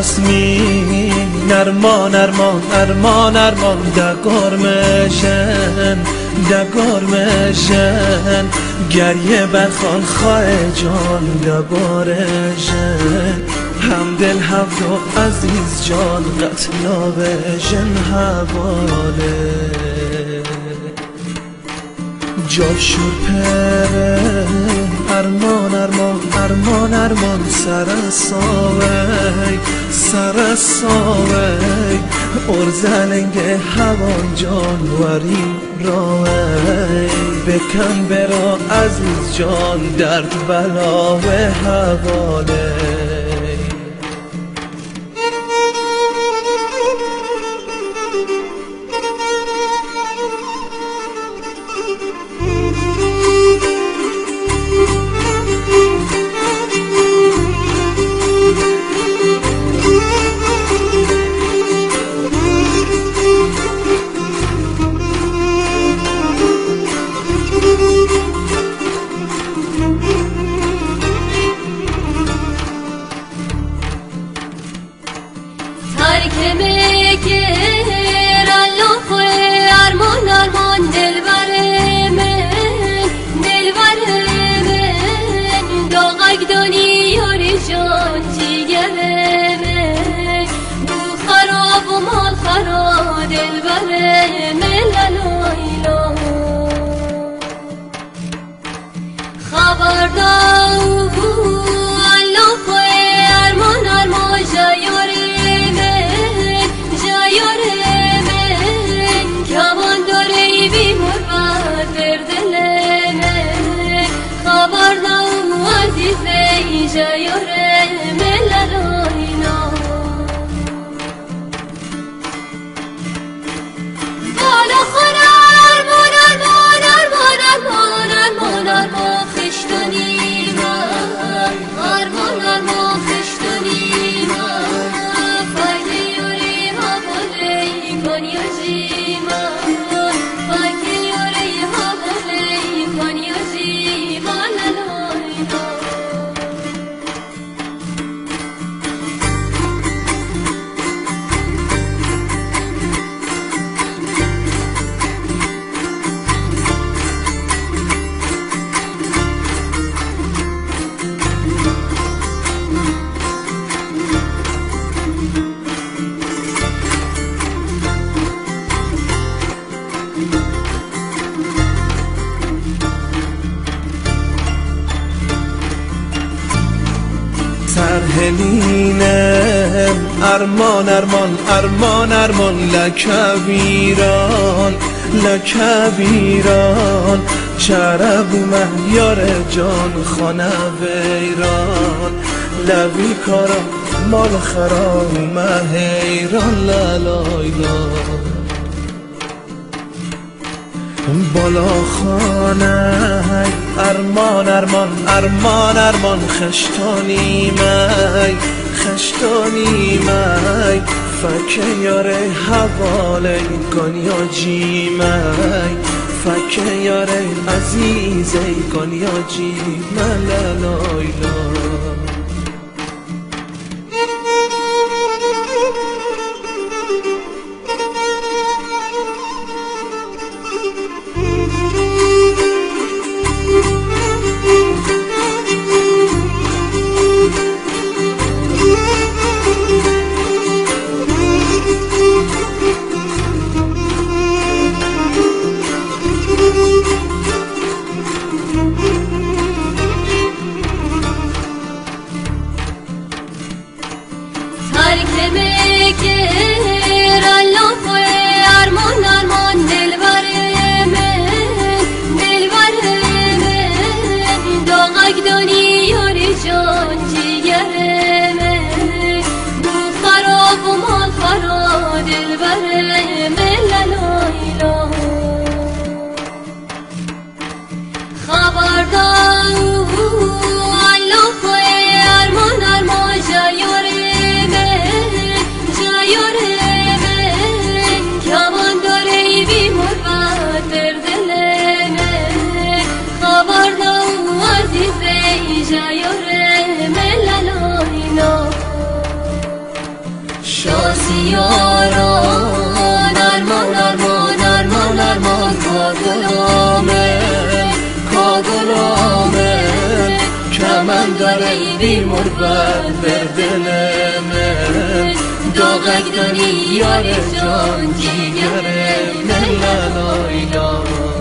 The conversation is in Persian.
یاسمین ارمان ارمان ارمان ارمان دگرمشن گریه برخان خواه جان دبارشن همدل هفت و عزیز جان قتلا بشن حواله جاشور پره ارمان ارمان ارمان ارمان سر ساوی ارزلنگ هوان جان وریم راوی بکن برا عزیز جان درد بلا و حواله سرهلینم ارمان ارمان ارمان ارمان لکویران چرب مهیار جان خانه ویران لوی کارا مال خرام مهیران لالایلان بالا خانه ارمان ارمان ارمان ارمان خشتانی می فکه یاره حواله گانیا جی می فکه یاره عزیزه گانیا جی ملالایلا جایور غربت بر دل من داغک دانی یار جان جیگر من لا لا